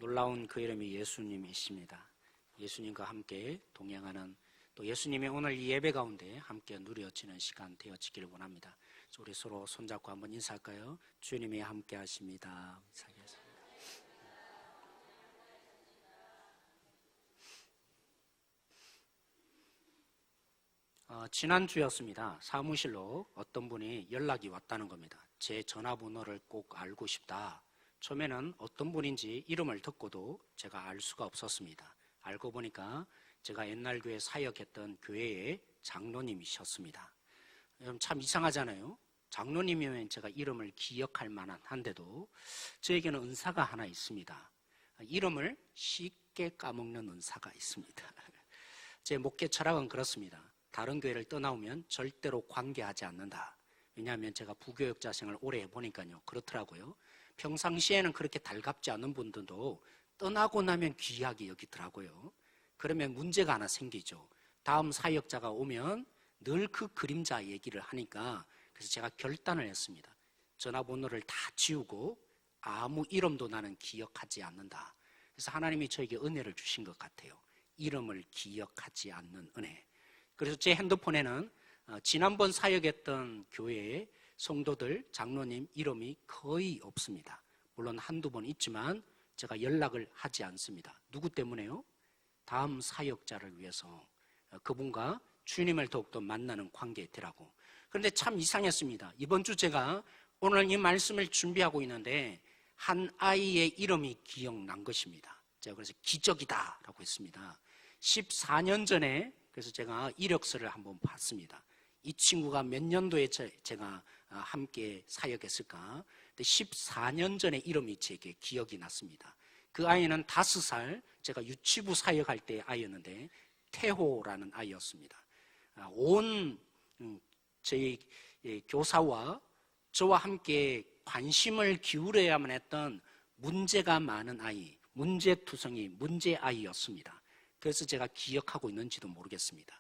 놀라운 그 이름이 예수님이십니다. 예수님과 함께 동행하는, 또 예수님의 오늘 이 예배 가운데 함께 누려지는 시간 되어지기를 원합니다. 우리 서로 손잡고 한번 인사할까요? 주님이 함께 하십니다. 인사하겠습니다. 지난주였습니다. 사무실로 어떤 분이 연락이 왔다는 겁니다. 제 전화번호를 꼭 알고 싶다. 처음에는 어떤 분인지 이름을 듣고도 제가 알 수가 없었습니다. 알고 보니까 제가 옛날 교회 사역했던 교회의 장로님이셨습니다. 참 이상하잖아요. 장로님이면 제가 이름을 기억할 만한 한데도 저에게는 은사가 하나 있습니다. 이름을 쉽게 까먹는 은사가 있습니다. 제 목회 철학은 그렇습니다. 다른 교회를 떠나오면 절대로 관계하지 않는다. 왜냐하면 제가 부교역자 생활을 오래 해보니까요, 그렇더라고요. 평상시에는 그렇게 달갑지 않은 분들도 떠나고 나면 귀하게 여기더라고요. 그러면 문제가 하나 생기죠. 다음 사역자가 오면 늘 그 그림자 얘기를 하니까, 그래서 제가 결단을 했습니다. 전화번호를 다 지우고 아무 이름도 나는 기억하지 않는다. 그래서 하나님이 저에게 은혜를 주신 것 같아요. 이름을 기억하지 않는 은혜. 그래서 제 핸드폰에는 지난번 사역했던 교회의 성도들, 장로님 이름이 거의 없습니다. 물론 한두 번 있지만 제가 연락을 하지 않습니다. 누구 때문에요? 다음 사역자를 위해서, 그분과 주님을 더욱더 만나는 관계에 되라고. 그런데 참 이상했습니다. 이번 주 제가 오늘 이 말씀을 준비하고 있는데 한 아이의 이름이 기억난 것입니다. 제가 그래서 기적이다 라고 했습니다. 14년 전에 그래서 제가 이력서를 한번 봤습니다. 이 친구가 몇 년도에 제가 함께 사역했을까? 14년 전에 이름이 제게 기억이 났습니다. 그 아이는 5살, 제가 유치부 사역할 때 아이였는데 태호라는 아이였습니다. 온 저희 교사와 저와 함께 관심을 기울여야만 했던 문제가 많은 아이, 문제투성이, 문제아이였습니다. 그래서 제가 기억하고 있는지도 모르겠습니다.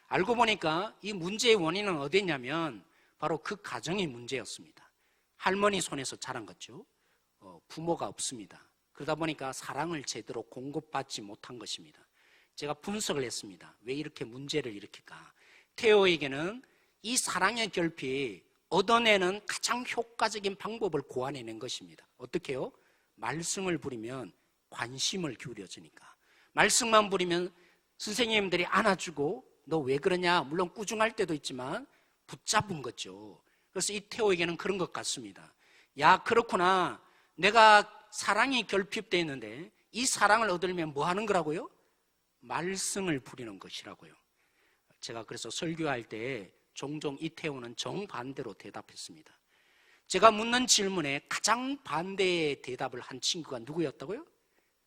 알고 보니까 이 문제의 원인은 어디냐면 바로 그 가정의 문제였습니다. 할머니 손에서 자란 거죠. 부모가 없습니다. 그러다 보니까 사랑을 제대로 공급받지 못한 것입니다. 제가 분석을 했습니다. 왜 이렇게 문제를 일으킬까? 태호에게는 이 사랑의 결핍이 얻어내는 가장 효과적인 방법을 고안해낸 것입니다. 어떻게 해요? 말씀을 부리면 관심을 기울여주니까. 말씀만 부리면 선생님들이 안아주고 너 왜 그러냐, 물론 꾸중할 때도 있지만 붙잡은 거죠. 그래서 이 태호에게는 그런 것 같습니다. 야, 그렇구나. 내가 사랑이 결핍되어 있는데 이 사랑을 얻으려면 뭐 하는 거라고요? 말씀을 부리는 것이라고요. 제가 그래서 설교할 때 종종 이 태호는 정반대로 대답했습니다. 제가 묻는 질문에 가장 반대의 대답을 한 친구가 누구였다고요?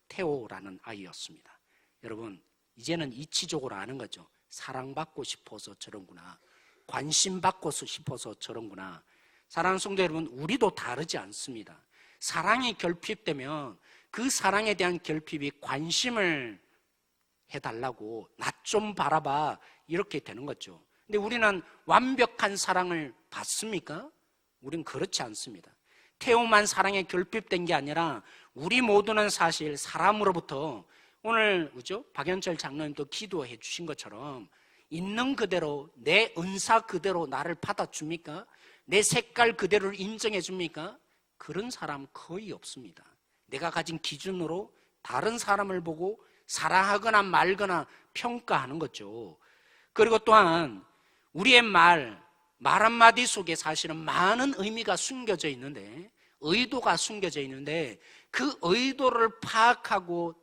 태호라는 아이였습니다. 여러분, 이제는 이치적으로 아는 거죠. 사랑받고 싶어서 저런구나. 관심받고 싶어서 저런구나. 사랑하는 성도 여러분, 우리도 다르지 않습니다. 사랑이 결핍되면 그 사랑에 대한 결핍이 관심을 해달라고, 나 좀 바라봐, 이렇게 되는 거죠. 근데 우리는 완벽한 사랑을 받습니까? 우린 그렇지 않습니다. 태호만 사랑에 결핍된 게 아니라 우리 모두는 사실 사람으로부터, 오늘 그죠? 박연철 장로님도 기도해 주신 것처럼 있는 그대로 내 은사 그대로 나를 받아줍니까? 내 색깔 그대로를 인정해 줍니까? 그런 사람 거의 없습니다. 내가 가진 기준으로 다른 사람을 보고 사랑하거나 말거나 평가하는 거죠. 그리고 또한 우리의 말 한마디 속에 사실은 많은 의미가 숨겨져 있는데, 의도가 숨겨져 있는데 그 의도를 파악하고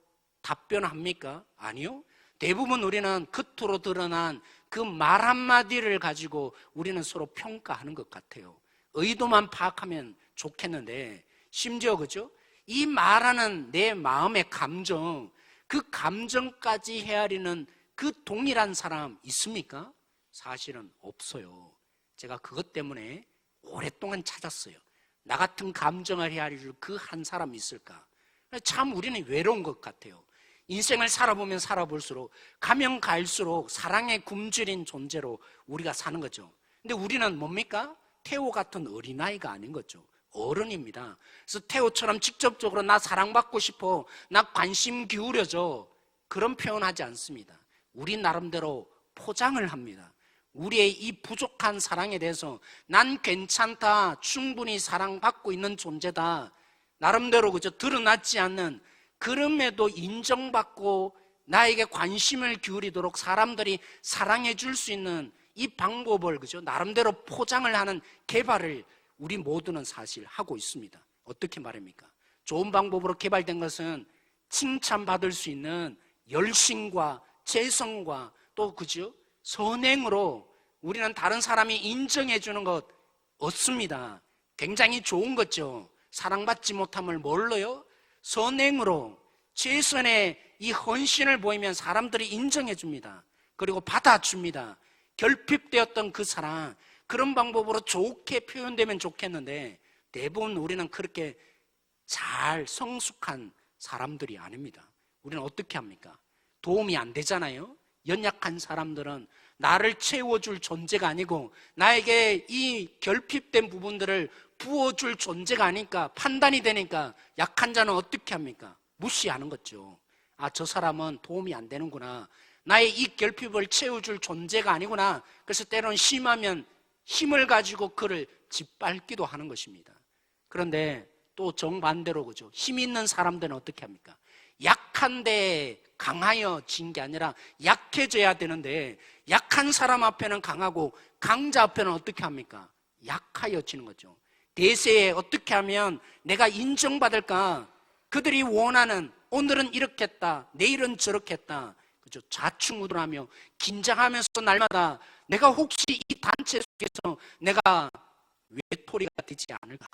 답변합니까? 아니요. 대부분 우리는 겉으로 드러난 그 말 한마디를 가지고 우리는 서로 평가하는 것 같아요. 의도만 파악하면 좋겠는데, 심지어 그죠? 이 말하는 내 마음의 감정, 그 감정까지 헤아리는 그 동일한 사람 있습니까? 사실은 없어요. 제가 그것 때문에 오랫동안 찾았어요. 나 같은 감정을 헤아릴 그 한 사람이 있을까? 참 우리는 외로운 것 같아요. 인생을 살아보면 살아볼수록 가면 갈수록 사랑에 굶주린 존재로 우리가 사는 거죠. 근데 우리는 뭡니까? 태호 같은 어린아이가 아닌 거죠. 어른입니다. 그래서 테오처럼 직접적으로 나 사랑받고 싶어, 나 관심 기울여줘, 그런 표현하지 않습니다. 우리 나름대로 포장을 합니다. 우리의 이 부족한 사랑에 대해서 난 괜찮다, 충분히 사랑받고 있는 존재다, 나름대로 그저 드러나지 않는, 그럼에도 인정받고 나에게 관심을 기울이도록 사람들이 사랑해 줄 수 있는 이 방법을 그죠 나름대로 포장을 하는 개발을 우리 모두는 사실 하고 있습니다. 어떻게 말입니까? 좋은 방법으로 개발된 것은 칭찬받을 수 있는 열심과 재성과 또 그죠 선행으로 우리는 다른 사람이 인정해 주는 것 얻습니다. 굉장히 좋은 거죠. 사랑받지 못함을 뭘로요? 선행으로 최선의 이 헌신을 보이면 사람들이 인정해 줍니다. 그리고 받아줍니다. 결핍되었던 그 사랑, 그런 방법으로 좋게 표현되면 좋겠는데 대부분 우리는 그렇게 잘 성숙한 사람들이 아닙니다. 우리는 어떻게 합니까? 도움이 안 되잖아요. 연약한 사람들은 나를 채워줄 존재가 아니고 나에게 이 결핍된 부분들을 부어줄 존재가 아니까, 판단이 되니까 약한 자는 어떻게 합니까? 무시하는 거죠. 아, 저 사람은 도움이 안 되는구나, 나의 이 결핍을 채워줄 존재가 아니구나. 그래서 때로는 심하면 힘을 가지고 그를 짓밟기도 하는 것입니다. 그런데 또 정반대로 그죠, 힘 있는 사람들은 어떻게 합니까? 약한데 강하여진 게 아니라 약해져야 되는데 약한 사람 앞에는 강하고 강자 앞에는 어떻게 합니까? 약하여지는 거죠. 대세에 어떻게 하면 내가 인정받을까? 그들이 원하는, 오늘은 이렇게 했다, 내일은 저렇게 했다, 그죠? 좌충우돌하며 긴장하면서 날마다 내가 혹시 이 단체 속에서 내가 외톨이가 되지 않을까?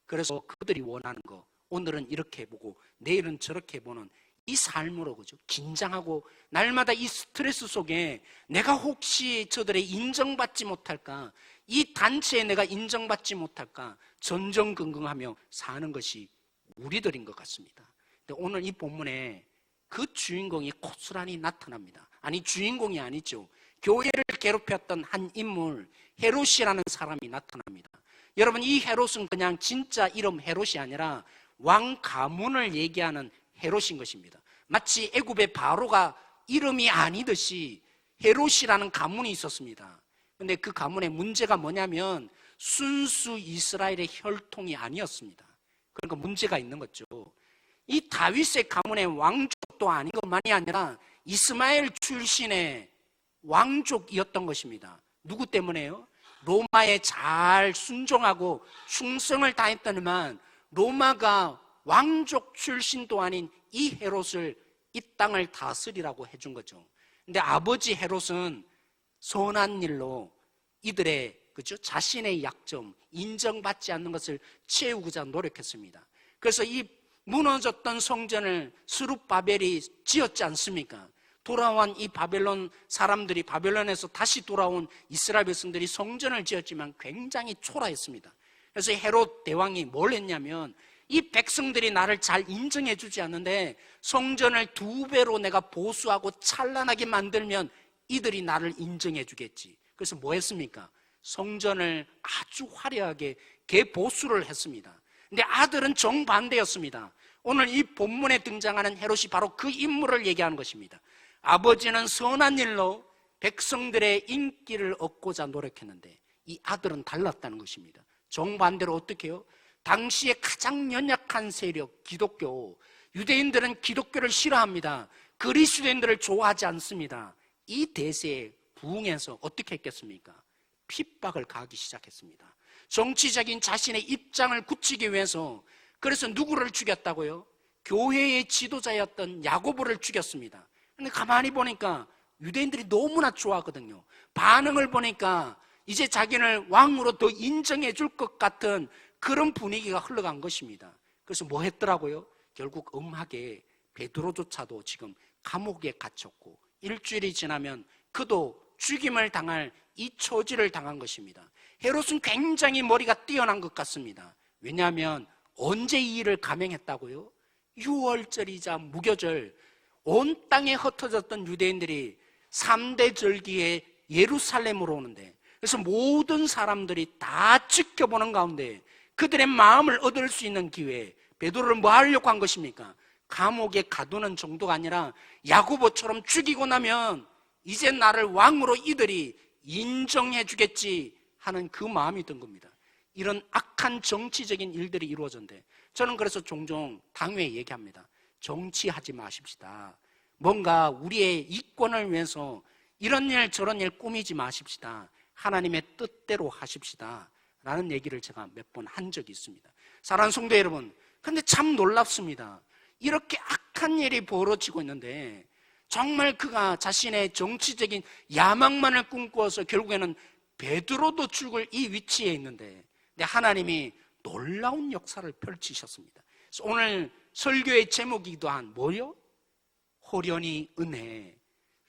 그래서 그들이 원하는 거, 오늘은 이렇게 해보고 내일은 저렇게 해보는 이 삶으로 그죠? 긴장하고 날마다 이 스트레스 속에 내가 혹시 저들의 인정받지 못할까? 이 단체에 내가 인정받지 못할까? 전전긍긍하며 사는 것이 우리들인 것 같습니다. 근데 오늘 이 본문에 그 주인공이 고스란히 나타납니다. 아니, 주인공이 아니죠. 교회를 괴롭혔던 한 인물, 헤롯이라는 사람이 나타납니다. 여러분, 이 헤롯은 그냥 진짜 이름 헤롯이 아니라 왕 가문을 얘기하는 헤롯인 것입니다. 마치 애굽의 바로가 이름이 아니듯이 헤롯이라는 가문이 있었습니다. 그런데 그 가문의 문제가 뭐냐면 순수 이스라엘의 혈통이 아니었습니다. 그러니까 문제가 있는 거죠. 이 다윗의 가문의 왕족도 아닌 것만이 아니라 이스마엘 출신의 왕족이었던 것입니다. 누구 때문에요? 로마에 잘 순종하고 충성을 다했더니만 로마가 왕족 출신도 아닌 이 헤롯을 이 땅을 다스리라고 해준 거죠. 근데 아버지 헤롯은 선한 일로 이들의 그죠? 자신의 약점, 인정받지 않는 것을 채우고자 노력했습니다. 그래서 이 무너졌던 성전을 스룹바벨이 지었지 않습니까? 돌아온 이 바벨론 사람들이, 바벨론에서 다시 돌아온 이스라엘 백성들이 성전을 지었지만 굉장히 초라했습니다. 그래서 헤롯 대왕이 뭘 했냐면 이 백성들이 나를 잘 인정해 주지 않는데 성전을 2배로 내가 보수하고 찬란하게 만들면 이들이 나를 인정해 주겠지. 그래서 뭐 했습니까? 성전을 아주 화려하게 개보수를 했습니다. 근데 아들은 정반대였습니다. 오늘 이 본문에 등장하는 헤롯이 바로 그 인물을 얘기하는 것입니다. 아버지는 선한 일로 백성들의 인기를 얻고자 노력했는데 이 아들은 달랐다는 것입니다. 정반대로 어떻게 해요? 당시에 가장 연약한 세력 기독교, 유대인들은 기독교를 싫어합니다. 그리스도인들을 좋아하지 않습니다. 이 대세에 부응해서 어떻게 했겠습니까? 핍박을 가하기 시작했습니다. 정치적인 자신의 입장을 굳히기 위해서, 그래서 누구를 죽였다고요? 교회의 지도자였던 야고보를 죽였습니다. 근데 가만히 보니까 유대인들이 너무나 좋아하거든요. 반응을 보니까 이제 자기를 왕으로 더 인정해 줄 것 같은 그런 분위기가 흘러간 것입니다. 그래서 뭐 했더라고요? 결국 엄하게 베드로조차도 지금 감옥에 갇혔고 일주일이 지나면 그도 죽임을 당할 이 처지를 당한 것입니다. 헤롯은 굉장히 머리가 뛰어난 것 같습니다. 왜냐하면 언제 이 일을 감행했다고요? 6월절이자 무교절, 온 땅에 흩어졌던 유대인들이 3대 절기에 예루살렘으로 오는데, 그래서 모든 사람들이 다 지켜보는 가운데 그들의 마음을 얻을 수 있는 기회. 베드로를 뭐 하려고 한 것입니까? 감옥에 가두는 정도가 아니라 야고보처럼 죽이고 나면 이제 나를 왕으로 이들이 인정해 주겠지 하는 그 마음이 든 겁니다. 이런 악한 정치적인 일들이 이루어졌는데, 저는 그래서 종종 당회에 얘기합니다. 정치하지 마십시다. 뭔가 우리의 이권을 위해서 이런 일 저런 일 꾸미지 마십시다. 하나님의 뜻대로 하십시다 라는 얘기를 제가 몇 번 한 적이 있습니다. 사랑하는 성도 여러분, 근데 참 놀랍습니다. 이렇게 악한 일이 벌어지고 있는데 정말 그가 자신의 정치적인 야망만을 꿈꾸어서 결국에는 베드로도 죽을 이 위치에 있는데, 하나님이 놀라운 역사를 펼치셨습니다. 그래서 오늘 설교의 제목이기도 한 뭐요? 호련히 은혜.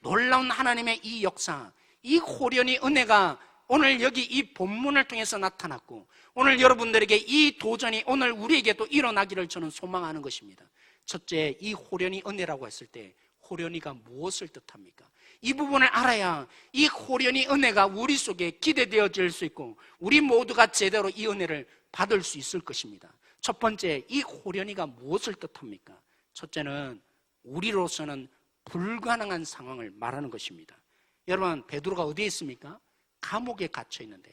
놀라운 하나님의 이 역사, 이 호련히 은혜가 오늘 여기 이 본문을 통해서 나타났고, 오늘 여러분들에게 이 도전이 오늘 우리에게도 일어나기를 저는 소망하는 것입니다. 첫째, 이 호련히 은혜라고 했을 때 호련히가 무엇을 뜻합니까? 이 부분을 알아야 이 호련히 은혜가 우리 속에 기대되어질 수 있고 우리 모두가 제대로 이 은혜를 받을 수 있을 것입니다. 첫 번째, 이 호련히가 무엇을 뜻합니까? 첫째는 우리로서는 불가능한 상황을 말하는 것입니다. 여러분, 베드로가 어디에 있습니까? 감옥에 갇혀 있는데,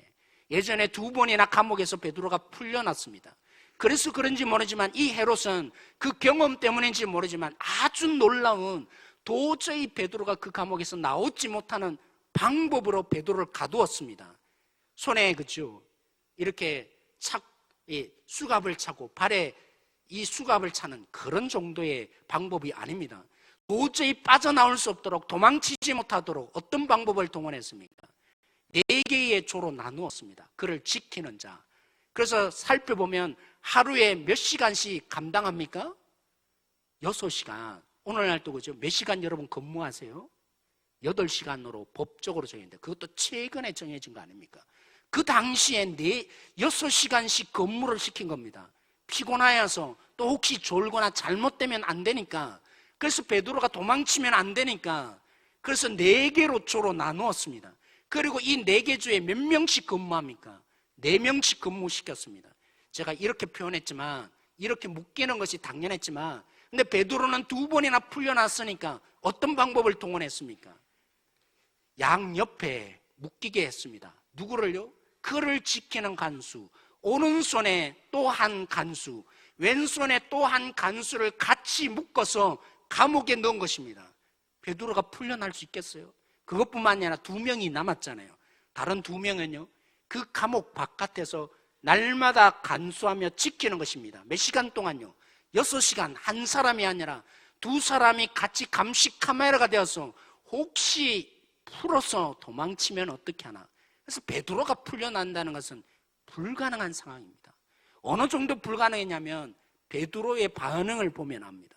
예전에 2번이나 감옥에서 베드로가 풀려났습니다. 그래서 그런지 모르지만 이 헤롯은 그 경험 때문인지 모르지만 아주 놀라운, 도저히 베드로가 그 감옥에서 나오지 못하는 방법으로 베드로를 가두었습니다. 손에 그죠, 이렇게 수갑을 차고 발에 이 수갑을 차는 그런 정도의 방법이 아닙니다. 도저히 빠져나올 수 없도록, 도망치지 못하도록 어떤 방법을 동원했습니까? 4개의 조로 나누었습니다. 그를 지키는 자. 그래서 살펴보면 하루에 몇 시간씩 감당합니까? 6시간. 오늘날도 그죠? 몇 시간 여러분 근무하세요? 8시간으로 법적으로 정해졌는데, 그것도 최근에 정해진 거 아닙니까? 그 당시에 6시간씩 근무를 시킨 겁니다. 피곤하여서, 또 혹시 졸거나 잘못되면 안 되니까, 그래서 베드로가 도망치면 안 되니까, 그래서 4개로 조로 나누었습니다. 그리고 이 4개 조에 몇 명씩 근무합니까? 4명씩 근무시켰습니다. 제가 이렇게 표현했지만, 이렇게 묶이는 것이 당연했지만, 근데 베드로는 2번이나 풀려났으니까 어떤 방법을 동원했습니까? 양옆에 묶이게 했습니다. 누구를요? 그를 지키는 간수, 오른손에 또 한 간수, 왼손에 또 한 간수를 같이 묶어서 감옥에 넣은 것입니다. 베드로가 풀려날 수 있겠어요? 그것뿐만 아니라 2명이 남았잖아요. 다른 2명은요, 그 감옥 바깥에서 날마다 간수하며 지키는 것입니다. 몇 시간 동안요? 6시간. 한 사람이 아니라 2사람이 같이 감시 카메라가 되어서 혹시 풀어서 도망치면 어떻게 하나. 그래서 베드로가 풀려난다는 것은 불가능한 상황입니다. 어느 정도 불가능했냐면 베드로의 반응을 보면 압니다.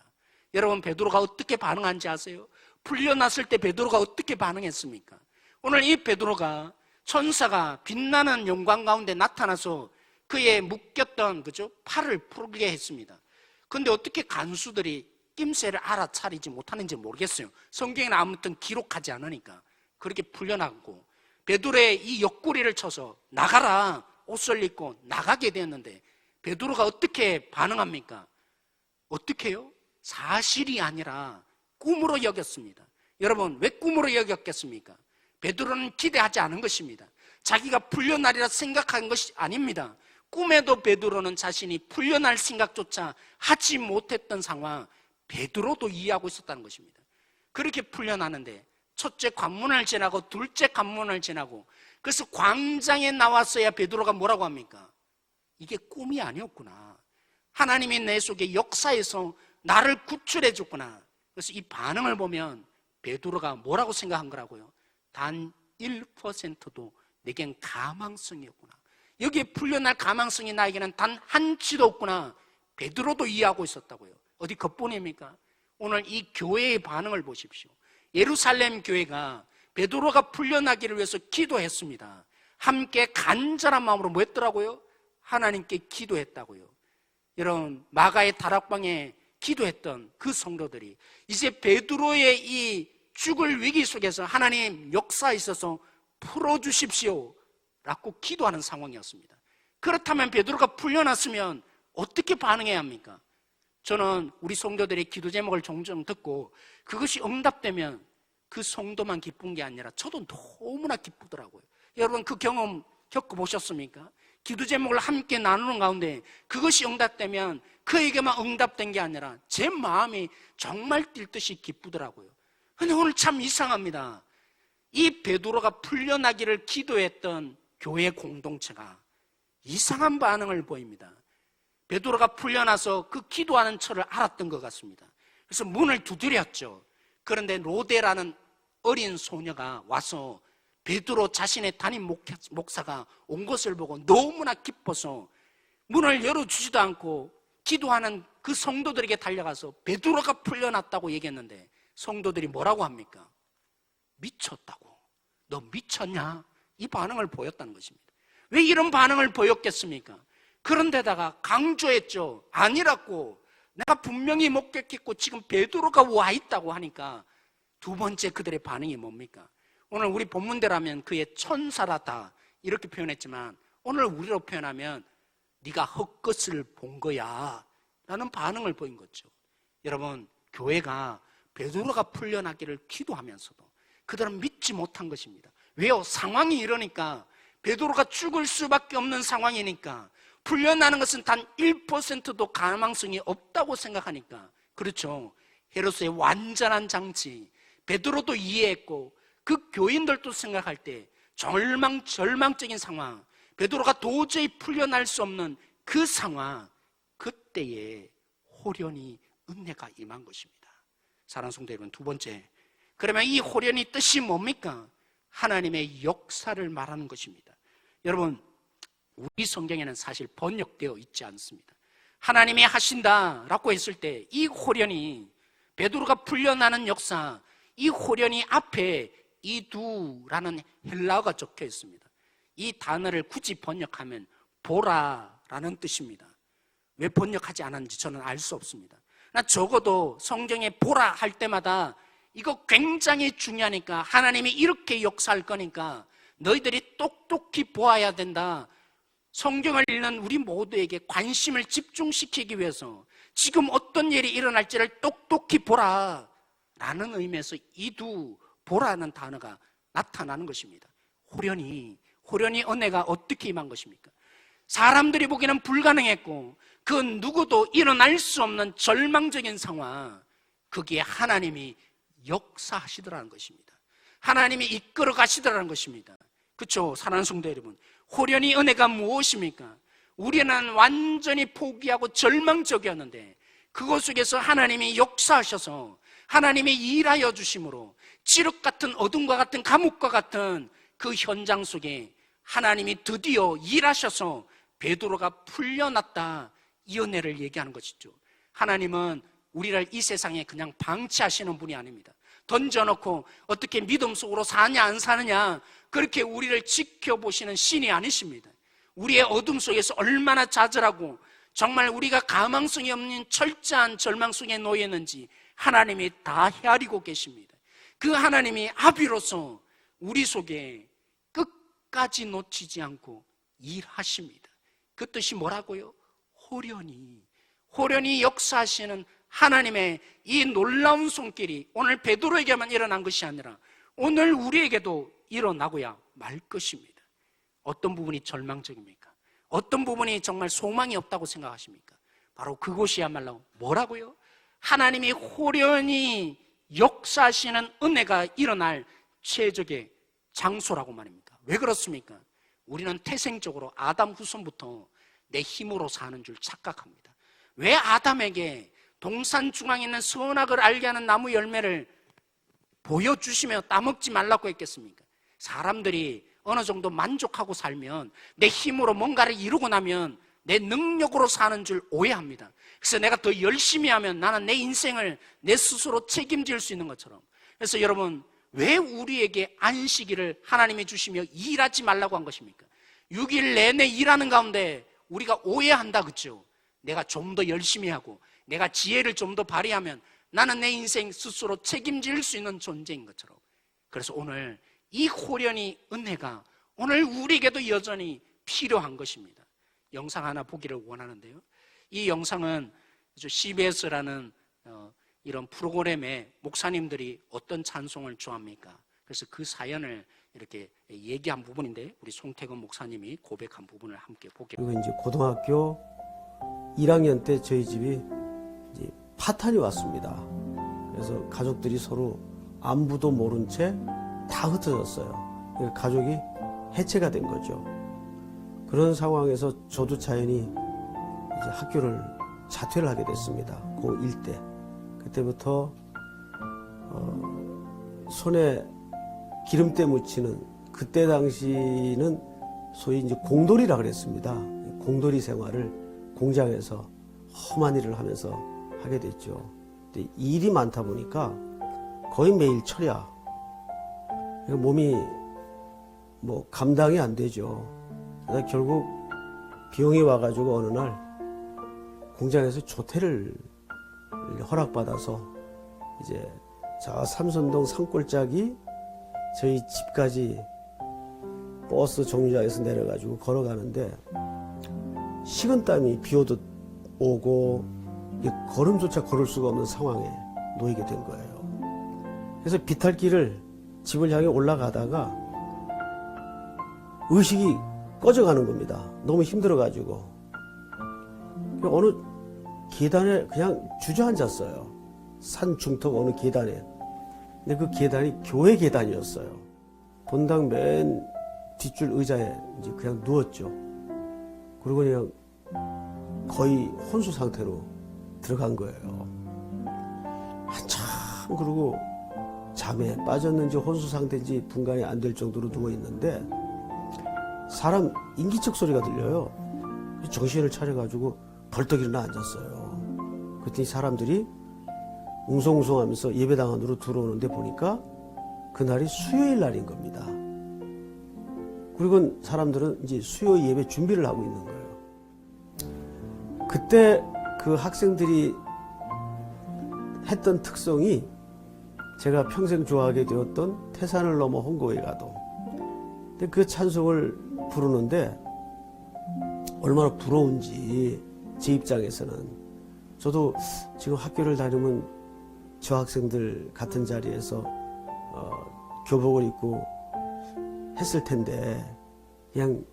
여러분, 베드로가 어떻게 반응한지 아세요? 풀려났을 때 베드로가 어떻게 반응했습니까? 오늘 이 베드로가 천사가 빛나는 영광 가운데 나타나서 그의 묶였던 그죠? 팔을 풀게 했습니다. 그런데 어떻게 간수들이 낌새를 알아차리지 못하는지 모르겠어요. 성경에는 아무튼 기록하지 않으니까 그렇게 풀려나고, 베드로의 이 옆구리를 쳐서 나가라, 옷을 입고 나가게 되었는데 베드로가 어떻게 반응합니까? 어떻게 해요? 사실이 아니라 꿈으로 여겼습니다. 여러분, 왜 꿈으로 여겼겠습니까? 베드로는 기대하지 않은 것입니다. 자기가 풀려나리라 생각한 것이 아닙니다. 꿈에도 베드로는 자신이 풀려날 생각조차 하지 못했던 상황, 베드로도 이해하고 있었다는 것입니다. 그렇게 풀려나는데 첫째 관문을 지나고 둘째 관문을 지나고, 그래서 광장에 나왔어야 베드로가 뭐라고 합니까? 이게 꿈이 아니었구나, 하나님이 내 속에 역사에서 나를 구출해 줬구나. 그래서 이 반응을 보면 베드로가 뭐라고 생각한 거라고요? 단 1%도 내겐 가망성이 없구나, 여기에 풀려날 가망성이 나에게는 단 한치도 없구나. 베드로도 이해하고 있었다고요. 어디 겉보입니까? 오늘 이 교회의 반응을 보십시오. 예루살렘 교회가 베드로가 풀려나기를 위해서 기도했습니다. 함께 간절한 마음으로 뭐 했더라고요? 하나님께 기도했다고요. 여러분, 마가의 다락방에 기도했던 그 성도들이 이제 베드로의 이 죽을 위기 속에서 하나님 역사에 있어서 풀어주십시오 라고 기도하는 상황이었습니다. 그렇다면 베드로가 풀려났으면 어떻게 반응해야 합니까? 저는 우리 성도들의 기도 제목을 종종 듣고 그것이 응답되면 그 성도만 기쁜 게 아니라 저도 너무나 기쁘더라고요. 여러분 그 경험 겪어보셨습니까? 기도 제목을 함께 나누는 가운데 그것이 응답되면 그에게만 응답된 게 아니라 제 마음이 정말 뛸 듯이 기쁘더라고요. 근데 오늘 참 이상합니다. 이 베드로가 풀려나기를 기도했던 교회 공동체가 이상한 반응을 보입니다. 베드로가 풀려나서 그 기도하는 처를 알았던 것 같습니다. 그래서 문을 두드렸죠. 그런데 로데라는 어린 소녀가 와서 베드로 자신의 담임 목사가 온 것을 보고 너무나 기뻐서 문을 열어주지도 않고 기도하는 그 성도들에게 달려가서 베드로가 풀려났다고 얘기했는데 성도들이 뭐라고 합니까? 미쳤다고. 너 미쳤냐? 이 반응을 보였다는 것입니다. 왜 이런 반응을 보였겠습니까? 그런데다가 강조했죠. 아니라고. 내가 분명히 목격했고 지금 베드로가 와 있다고 하니까 두 번째 그들의 반응이 뭡니까? 오늘 우리 본문대로라면 그의 천사라다 이렇게 표현했지만 오늘 우리로 표현하면 네가 헛것을 본 거야 라는 반응을 보인 거죠. 여러분 교회가 베드로가 풀려나기를 기도하면서도 그들은 믿지 못한 것입니다. 왜요? 상황이 이러니까 베드로가 죽을 수밖에 없는 상황이니까 풀려나는 것은 단 1%도 가망성이 없다고 생각하니까 그렇죠. 헤로스의 완전한 장치 베드로도 이해했고 그 교인들도 생각할 때 절망적인 상황 베드로가 도저히 풀려날 수 없는 그 상황 그때에 호련히 은혜가 임한 것입니다. 사랑하는 성도 여러분 두 번째 그러면 이 호련히 뜻이 뭡니까? 하나님의 역사를 말하는 것입니다. 여러분 우리 성경에는 사실 번역되어 있지 않습니다. 하나님이 하신다라고 했을 때 이 호련히 베드로가 풀려나는 역사 이 호련히 앞에 이두라는 헬라어가 적혀 있습니다. 이 단어를 굳이 번역하면 보라라는 뜻입니다. 왜 번역하지 않았는지 저는 알 수 없습니다. 적어도 성경에 보라 할 때마다 이거 굉장히 중요하니까 하나님이 이렇게 역사할 거니까 너희들이 똑똑히 보아야 된다. 성경을 읽는 우리 모두에게 관심을 집중시키기 위해서 지금 어떤 일이 일어날지를 똑똑히 보라 라는 의미에서 이두 보라는 단어가 나타나는 것입니다. 호련히 은혜가 어떻게 임한 것입니까? 사람들이 보기에는 불가능했고 그 누구도 일어날 수 없는 절망적인 상황 거기에 하나님이 역사하시더라는 것입니다. 하나님이 이끌어 가시더라는 것입니다. 그렇죠? 사랑하는 성도 여러분 호련히 은혜가 무엇입니까? 우리는 완전히 포기하고 절망적이었는데 그것 속에서 하나님이 역사하셔서 하나님이 일하여 주심으로 지륵 같은 어둠과 같은 감옥과 같은 그 현장 속에 하나님이 드디어 일하셔서 베드로가 풀려났다 이 은혜를 얘기하는 것이죠. 하나님은 우리를 이 세상에 그냥 방치하시는 분이 아닙니다. 던져놓고 어떻게 믿음 속으로 사냐 안 사느냐 그렇게 우리를 지켜보시는 신이 아니십니다. 우리의 어둠 속에서 얼마나 좌절하고 정말 우리가 가망성이 없는 철저한 절망 속에 놓였는지 하나님이 다 헤아리고 계십니다. 그 하나님이 아비로서 우리 속에 끝까지 놓치지 않고 일하십니다. 그 뜻이 뭐라고요? 호련히 역사하시는 하나님의 이 놀라운 손길이 오늘 베드로에게만 일어난 것이 아니라 오늘 우리에게도 일어나고야 말 것입니다. 어떤 부분이 절망적입니까? 어떤 부분이 정말 소망이 없다고 생각하십니까? 바로 그곳이야말로 뭐라고요? 하나님이 호련히 역사하시는 은혜가 일어날 최적의 장소라고 말입니다. 왜 그렇습니까? 우리는 태생적으로 아담 후손부터 내 힘으로 사는 줄 착각합니다. 왜 아담에게 동산 중앙에 있는 선악을 알게 하는 나무 열매를 보여주시며 따먹지 말라고 했겠습니까? 사람들이 어느 정도 만족하고 살면 내 힘으로 뭔가를 이루고 나면 내 능력으로 사는 줄 오해합니다. 그래서 내가 더 열심히 하면 나는 내 인생을 내 스스로 책임질 수 있는 것처럼. 그래서 여러분 왜 우리에게 안식일을 하나님이 주시며 일하지 말라고 한 것입니까? 6일 내내 일하는 가운데 우리가 오해한다 그렇죠? 내가 좀 더 열심히 하고 내가 지혜를 좀 더 발휘하면 나는 내 인생 스스로 책임질 수 있는 존재인 것처럼. 그래서 오늘 이 호련히 은혜가 오늘 우리에게도 여전히 필요한 것입니다. 영상 하나 보기를 원하는데요. 이 영상은 CBS라는 이런 프로그램에 목사님들이 어떤 찬송을 좋아합니까? 그래서 그 사연을 이렇게 얘기한 부분인데 우리 송태근 목사님이 고백한 부분을 함께 보게. 그리고 이제 고등학교 1학년 때 저희 집이 이제 파탄이 왔습니다. 그래서 가족들이 서로 안부도 모른 채 다 흩어졌어요. 그러니까 가족이 해체가 된 거죠. 그런 상황에서 저도 자연히 이제 학교를 자퇴를 하게 됐습니다. 고1 때. 그때부터 손에 기름때 묻히는, 그때 당시는 소위 이제 공돌이라 그랬습니다. 공돌이 생활을 공장에서 험한 일을 하면서 하게 됐죠. 근데 일이 많다 보니까 거의 매일 철야. 몸이 뭐 감당이 안 되죠. 그래서 결국 비용이 와가지고 어느 날 공장에서 조퇴를 허락받아서 이제 저 삼선동 산골짜기 저희 집까지 버스 정류장에서 내려가지고 걸어가는데 식은땀이 비 오듯 오고 걸음조차 걸을 수가 없는 상황에 놓이게 된 거예요. 그래서 비탈길을 집을 향해 올라가다가 의식이 꺼져가는 겁니다. 너무 힘들어가지고 어느 계단에 그냥 주저앉았어요. 산 중턱 어느 계단에. 근데 그 계단이 교회 계단이었어요. 본당 맨 뒷줄 의자에 이제 그냥 누웠죠. 그리고 그냥 거의 혼수 상태로 들어간 거예요. 한참 그러고 잠에 빠졌는지 혼수 상태인지 분간이 안 될 정도로 누워 있는데 사람 인기척 소리가 들려요. 정신을 차려가지고 벌떡 일어나 앉았어요. 그랬더니 사람들이 웅성웅성하면서 예배당 안으로 들어오는데 보니까 그날이 수요일 날인 겁니다. 그리고 사람들은 이제 수요 예배 준비를 하고 있는 거예요. 그때 그 학생들이 했던 특성이 제가 평생 좋아하게 되었던 태산을 넘어 홍고에 가도. 근데 그 찬송을 부르는데 얼마나 부러운지 제 입장에서는. 저도 지금 학교를 다니면 저 학생들 같은 자리에서 교복을 입고 했을 텐데 그냥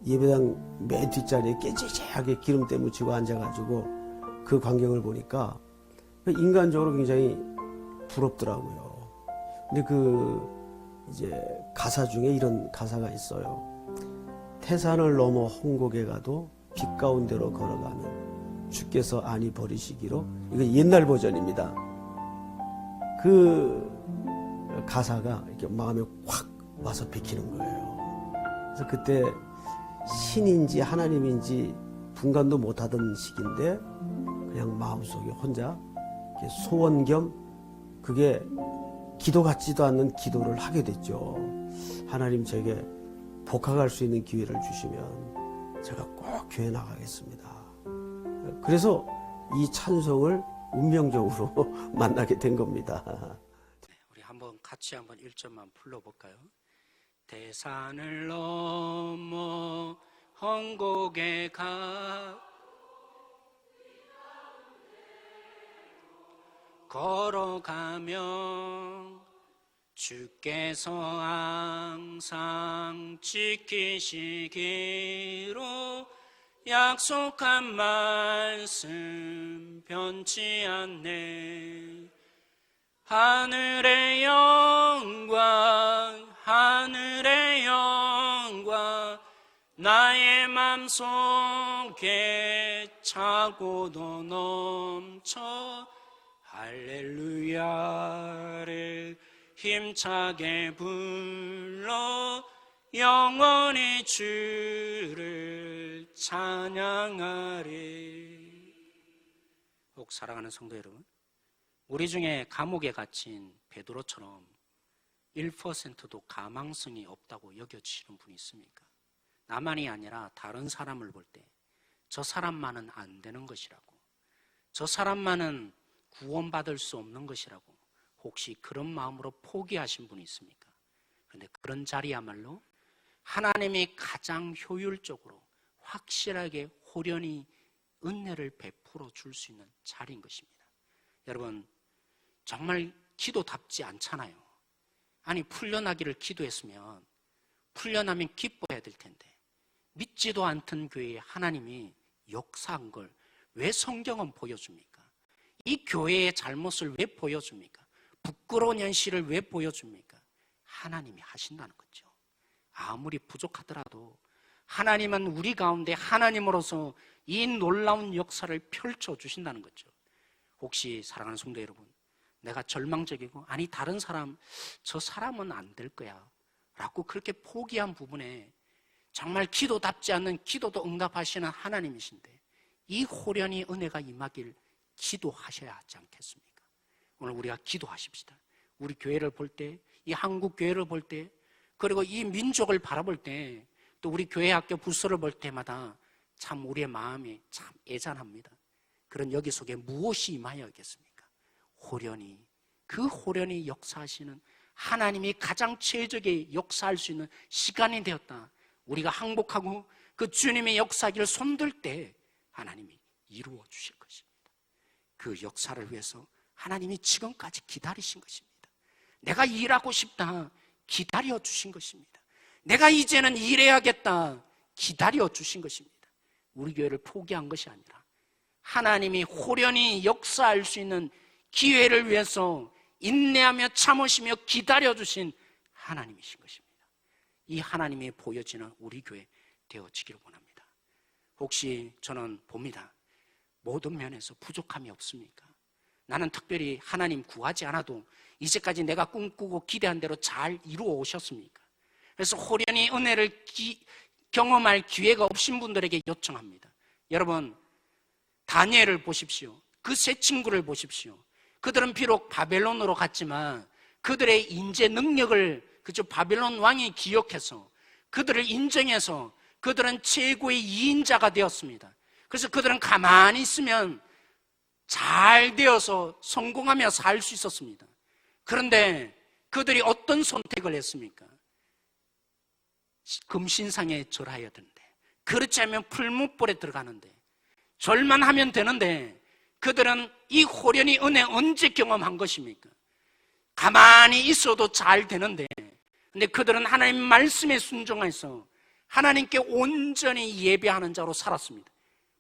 예배당 맨 뒷자리에 깨지지하게 기름때 묻히고 앉아가지고 그 광경을 보니까 인간적으로 굉장히 부럽더라고요. 근데 이제 가사 중에 이런 가사가 있어요. 태산을 넘어 홍곡에 가도 빛 가운데로 걸어가면 주께서 안이 버리시기로. 이거 옛날 버전입니다. 그 가사가 이렇게 마음에 확 와서 비키는 거예요. 그래서 그때 신인지 하나님인지 분간도 못하던 시기인데 그냥 마음속에 혼자 이렇게 소원 겸 그게 기도 같지도 않는 기도를 하게 됐죠. 하나님 제게 복학할 수 있는 기회를 주시면 제가 꼭 교회 나가겠습니다. 그래서 이 찬송을 운명적으로 만나게 된 겁니다. 우리 같이 한번 1절만 불러볼까요? 태산을 넘어 헝곡에 가 걸어가며 주께서 항상 지키시기로 약속한 말씀 변치 않네. 하늘의 영광 하늘의 영광 나의 맘속에 차고도 넘쳐 할렐루야를 힘차게 불러 영원히 주를 찬양하리. 혹 사랑하는 성도 여러분, 우리 중에 감옥에 갇힌 베드로처럼 1%도 가망성이 없다고 여겨지시는 분이 있습니까? 나만이 아니라 다른 사람을 볼 때 저 사람만은 안 되는 것이라고, 저 사람만은 구원받을 수 없는 것이라고 혹시 그런 마음으로 포기하신 분이 있습니까? 그런데 그런 자리야말로 하나님이 가장 효율적으로 확실하게 호련히 은혜를 베풀어 줄 수 있는 자리인 것입니다. 여러분, 정말 기도답지 않잖아요. 아니, 풀려나기를 기도했으면 풀려나면 기뻐해야 될 텐데, 믿지도 않던 교회에 하나님이 역사한 걸 왜 성경은 보여줍니까? 이 교회의 잘못을 왜 보여줍니까? 부끄러운 현실을 왜 보여줍니까? 하나님이 하신다는 거죠. 아무리 부족하더라도 하나님은 우리 가운데 하나님으로서 이 놀라운 역사를 펼쳐주신다는 거죠. 혹시 사랑하는 성도 여러분, 내가 절망적이고 아니 다른 사람, 저 사람은 안 될 거야 라고 그렇게 포기한 부분에 정말 기도답지 않는 기도도 응답하시는 하나님이신데 이 호련히 은혜가 임하길 기도하셔야 하지 않겠습니까? 오늘 우리가 기도하십시다. 우리 교회를 볼 때, 이 한국 교회를 볼 때, 그리고 이 민족을 바라볼 때, 또 우리 교회 학교 부서를 볼 때마다 참 우리의 마음이 참 애잔합니다. 그런 여기 속에 무엇이 임하여야겠습니까? 호련히, 그 호련히 역사하시는 하나님이 가장 최적의 역사할 수 있는 시간이 되었다. 우리가 항복하고 그 주님의 역사기를 손들 때 하나님이 이루어 주실 것입니다. 그 역사를 위해서 하나님이 지금까지 기다리신 것입니다. 내가 일하고 싶다 기다려 주신 것입니다. 내가 이제는 일해야겠다 기다려 주신 것입니다. 우리 교회를 포기한 것이 아니라 하나님이 호련히 역사할 수 있는 기회를 위해서 인내하며 참으시며 기다려 주신 하나님이신 것입니다. 이 하나님이 보여지는 우리 교회 되어지기를 원합니다. 혹시 저는 봅니다. 모든 면에서 부족함이 없습니까? 나는 특별히 하나님 구하지 않아도 이제까지 내가 꿈꾸고 기대한 대로 잘 이루어 오셨습니까? 그래서 호련히 은혜를 경험할 기회가 없신 분들에게 요청합니다. 여러분, 다니엘을 보십시오. 그 세 친구를 보십시오. 그들은 비록 바벨론으로 갔지만 그들의 인재 능력을 그저 바벨론 왕이 기억해서 그들을 인정해서 그들은 최고의 2인자가 되었습니다. 그래서 그들은 가만히 있으면 잘 되어서 성공하며 살 수 있었습니다. 그런데 그들이 어떤 선택을 했습니까? 금신상에 절하여야 되는데, 그렇지 않으면 풀무불에 들어가는데, 절만 하면 되는데 그들은 이 호련히 은혜 언제 경험한 것입니까? 가만히 있어도 잘 되는데, 근데 그들은 하나님 말씀에 순종해서 하나님께 온전히 예배하는 자로 살았습니다.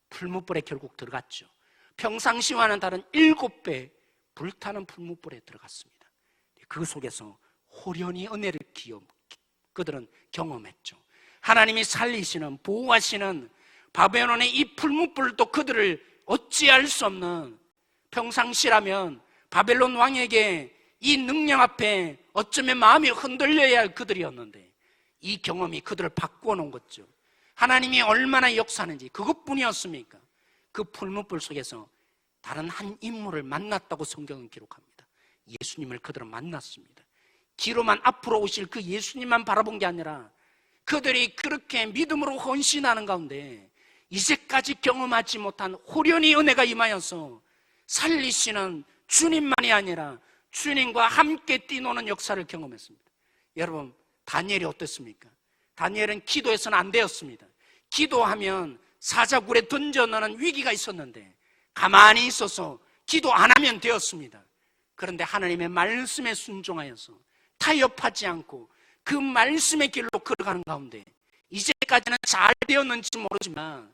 풀무불에 결국 들어갔죠. 평상시와는 다른 7배 불타는 풀무불에 들어갔습니다. 그 속에서 호련히 은혜를 그들은 경험했죠. 하나님이 살리시는, 보호하시는 바벨론의 이 풀무불도 그들을 어찌할 수 없는, 평상시라면 바벨론 왕에게 이 능력 앞에 어쩌면 마음이 흔들려야 할 그들이었는데 이 경험이 그들을 바꾸어 놓은 거죠. 하나님이 얼마나 역사하는지 그것뿐이었습니까? 그 풀무불 속에서 다른 한 인물을 만났다고 성경은 기록합니다. 예수님을 그들은 만났습니다. 뒤로만 앞으로 오실 그 예수님만 바라본 게 아니라 그들이 그렇게 믿음으로 헌신하는 가운데 이제까지 경험하지 못한 호련히 은혜가 임하여서 살리시는 주님만이 아니라 주님과 함께 뛰노는 역사를 경험했습니다. 여러분, 다니엘이 어땠습니까? 다니엘은 기도해서는 안 되었습니다. 기도하면 사자굴에 던져넣는 위기가 있었는데 가만히 있어서 기도 안 하면 되었습니다. 그런데 하나님의 말씀에 순종하여서 타협하지 않고 그 말씀의 길로 걸어가는 가운데 이제까지는 잘 되었는지 모르지만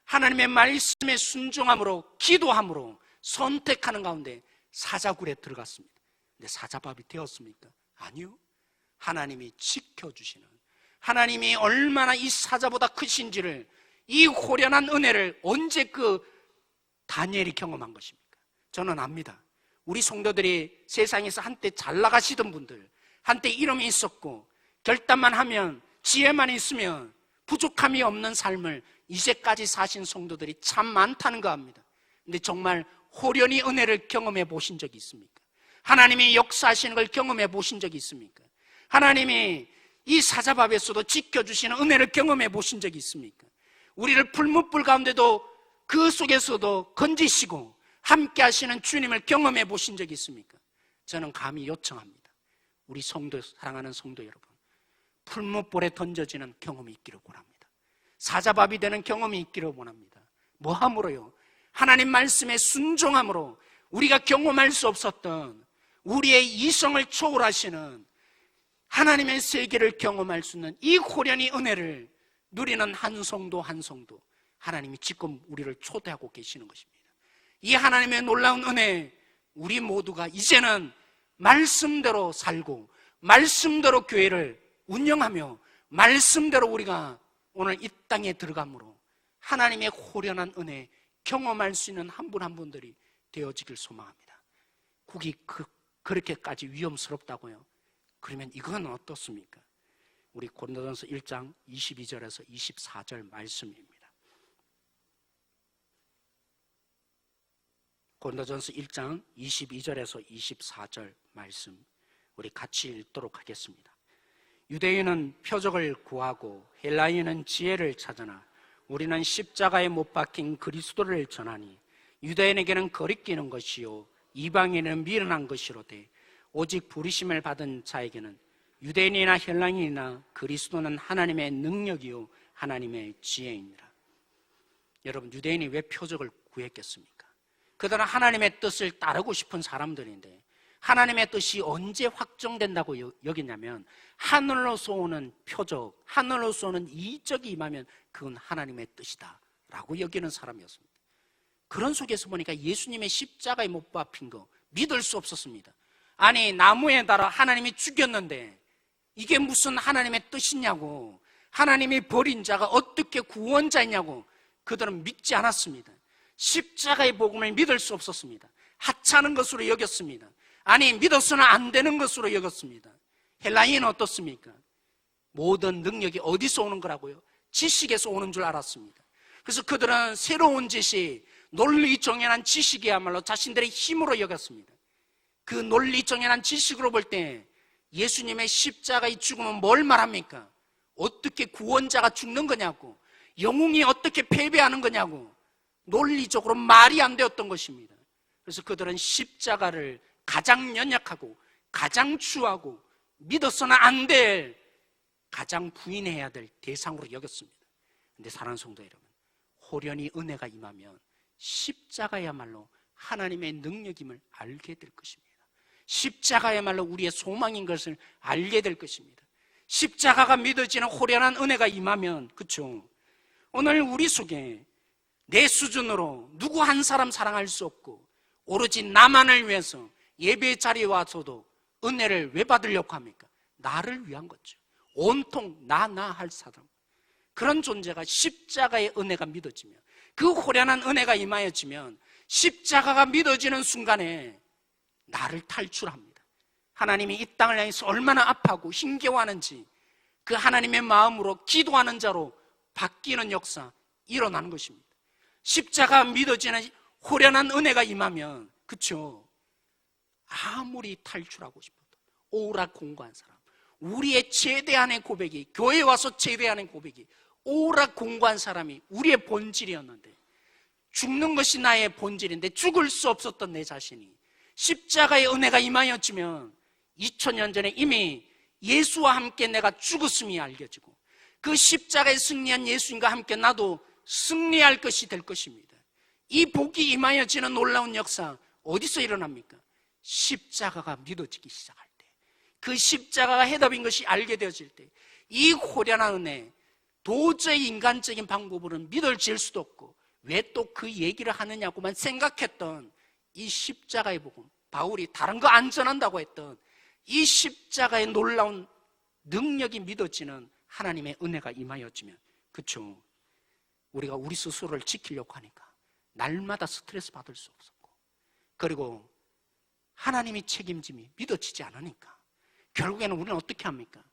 하나님의 말씀에 순종함으로, 기도함으로 선택하는 가운데 사자굴에 들어갔습니다. 근데 사자밥이 되었습니까? 아니요. 하나님이 지켜주시는, 하나님이 얼마나 이 사자보다 크신지를, 이 호련한 은혜를 언제 그 다니엘이 경험한 것입니까? 저는 압니다. 우리 성도들이 세상에서 한때 잘 나가시던 분들, 한때 이름이 있었고 결단만 하면, 지혜만 있으면 부족함이 없는 삶을 이제까지 사신 성도들이 참 많다는 거 압니다. 근데 정말 호련히 은혜를 경험해 보신 적이 있습니까? 하나님이 역사하시는 걸 경험해 보신 적이 있습니까? 하나님이 이 사자밥에서도 지켜주시는 은혜를 경험해 보신 적이 있습니까? 우리를 풀무불 가운데도 그 속에서도 건지시고 함께 하시는 주님을 경험해 보신 적이 있습니까? 저는 감히 요청합니다. 우리 성도, 사랑하는 성도 여러분, 풀무불에 던져지는 경험이 있기를 원합니다. 사자밥이 되는 경험이 있기를 원합니다. 뭐함으로요? 하나님 말씀에 순종함으로 우리가 경험할 수 없었던 우리의 이성을 초월하시는 하나님의 세계를 경험할 수 있는 이 호련히 은혜를 누리는 한 성도 한 성도 하나님이 지금 우리를 초대하고 계시는 것입니다. 이 하나님의 놀라운 은혜, 우리 모두가 이제는 말씀대로 살고 말씀대로 교회를 운영하며 말씀대로 우리가 오늘 이 땅에 들어감으로 하나님의 호련한 은혜 경험할 수 있는 한 분 한 분들이 되어지길 소망합니다. 국이 그렇게까지 위험스럽다고요? 그러면 이건 어떻습니까? 우리 고린도전서 1장 22절에서 24절 말씀입니다. 고린도전서 1장 22절에서 24절 말씀 우리 같이 읽도록 하겠습니다. 유대인은 표적을 구하고 헬라인은 지혜를 찾으나 우리는 십자가에 못 박힌 그리스도를 전하니 유대인에게는 거리끼는 것이요 이방인은 미련한 것이로되 오직 부르심을 받은 자에게는 유대인이나 헬라인이나 그리스도는 하나님의 능력이요 하나님의 지혜입니다. 여러분, 유대인이 왜 표적을 구했겠습니까? 그들은 하나님의 뜻을 따르고 싶은 사람들인데 하나님의 뜻이 언제 확정된다고 여기냐면 하늘로서 오는 표적, 하늘로서 오는 이적이 임하면 그건 하나님의 뜻이다 라고 여기는 사람이었습니다. 그런 속에서 보니까 예수님의 십자가에 못 박힌 거 믿을 수 없었습니다. 아니, 나무에 달아 하나님이 죽였는데 이게 무슨 하나님의 뜻이냐고, 하나님이 버린 자가 어떻게 구원자이냐고 그들은 믿지 않았습니다. 십자가의 복음을 믿을 수 없었습니다. 하찮은 것으로 여겼습니다. 아니, 믿어서는 안 되는 것으로 여겼습니다. 헬라인은 어떻습니까? 모든 능력이 어디서 오는 거라고요? 지식에서 오는 줄 알았습니다. 그래서 그들은 새로운 지식, 논리 정연한 지식이야말로 자신들의 힘으로 여겼습니다. 그 논리 정연한 지식으로 볼 때 예수님의 십자가의 죽음은 뭘 말합니까? 어떻게 구원자가 죽는 거냐고, 영웅이 어떻게 패배하는 거냐고 논리적으로 말이 안 되었던 것입니다. 그래서 그들은 십자가를 가장 연약하고 가장 추하고 믿어서는 안 될, 가장 부인해야 될 대상으로 여겼습니다. 그런데 사랑하는 성도 여러분, 호련히 은혜가 임하면 십자가야말로 하나님의 능력임을 알게 될 것입니다. 십자가야말로 우리의 소망인 것을 알게 될 것입니다. 십자가가 믿어지는 호련한 은혜가 임하면, 그렇죠? 오늘 우리 속에 내 수준으로 누구 한 사람 사랑할 수 없고 오로지 나만을 위해서 예배 자리에 와서도 은혜를 왜 받으려고 합니까? 나를 위한 거죠. 온통 나 할 사람, 그런 존재가 십자가의 은혜가 믿어지면, 그 호련한 은혜가 임하여지면 십자가가 믿어지는 순간에 나를 탈출합니다. 하나님이 이 땅을 향해서 얼마나 아파하고 힘겨워하는지 그 하나님의 마음으로 기도하는 자로 바뀌는 역사 일어나는 것입니다. 십자가 믿어지는 호련한 은혜가 임하면, 그렇죠? 아무리 탈출하고 싶어도 오락 공고한 사람, 우리의 제대한의 고백이, 교회에 와서 제대한의 고백이 오락 공고한 사람이 우리의 본질이었는데, 죽는 것이 나의 본질인데 죽을 수 없었던 내 자신이 십자가의 은혜가 임하였지면 2000년 전에 이미 예수와 함께 내가 죽었음이 알려지고 그 십자가에 승리한 예수님과 함께 나도 승리할 것이 될 것입니다. 이 복이 임하여지는 놀라운 역사 어디서 일어납니까? 십자가가 믿어지기 시작할 때, 그 십자가가 해답인 것이 알게 되어질 때, 이 호련한 은혜, 도저히 인간적인 방법으로는 믿어질 수도 없고 왜 또 그 얘기를 하느냐고만 생각했던 이 십자가의 복음, 바울이 다른 거 안 전한다고 했던 이 십자가의 놀라운 능력이 믿어지는 하나님의 은혜가 임하여지면, 그렇죠? 우리가 우리 스스로를 지키려고 하니까 날마다 스트레스 받을 수 없었고, 그리고 하나님이 책임짐이 믿어지지 않으니까 결국에는 우리는 어떻게 합니까?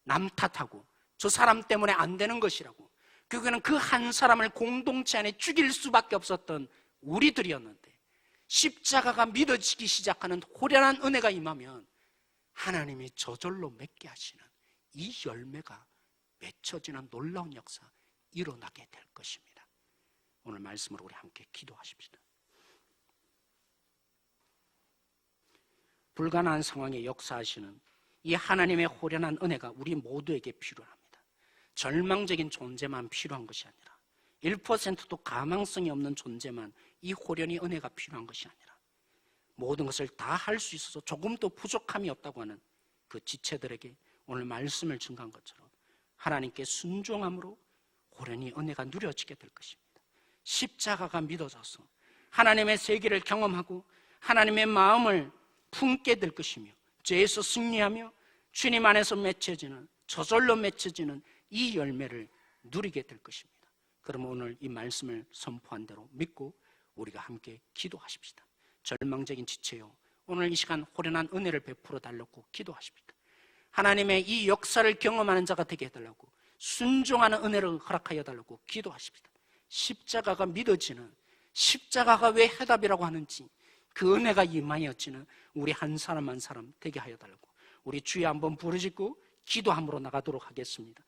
남 탓하고 저 사람 때문에 안 되는 것이라고, 결국에는 그 한 사람을 공동체 안에 죽일 수밖에 없었던 우리들이었는데, 십자가가 믿어지기 시작하는 호련한 은혜가 임하면 하나님이 저절로 맺게 하시는 이 열매가 맺혀지는 놀라운 역사 일어나게 될 것입니다. 오늘 말씀으로 우리 함께 기도하십시다. 불가능한 상황에 역사하시는 이 하나님의 호련한 은혜가 우리 모두에게 필요합니다. 절망적인 존재만 필요한 것이 아니라 1%도 가망성이 없는 존재만 이 호련히 은혜가 필요한 것이 아니라 모든 것을 다 할 수 있어서 조금도 부족함이 없다고 하는 그 지체들에게 오늘 말씀을 증거한 것처럼 하나님께 순종함으로 호련히 은혜가 누려지게 될 것입니다. 십자가가 믿어져서 하나님의 세계를 경험하고 하나님의 마음을 품게 될 것이며 죄에서 승리하며 주님 안에서 맺혀지는, 저절로 맺혀지는 이 열매를 누리게 될 것입니다. 그럼 오늘 이 말씀을 선포한 대로 믿고 우리가 함께 기도하십시다. 절망적인 지체요, 오늘 이 시간 호련한 은혜를 베풀어 달라고 기도하십니다. 하나님의 이 역사를 경험하는 자가 되게 해달라고, 순종하는 은혜를 허락하여 달라고 기도하십니다. 십자가가 믿어지는, 십자가가 왜 해답이라고 하는지 그 은혜가 임하여지는 우리 한 사람 한 사람 되게 하여 달라고, 우리 주여 한번 부르짖고 기도함으로 나가도록 하겠습니다.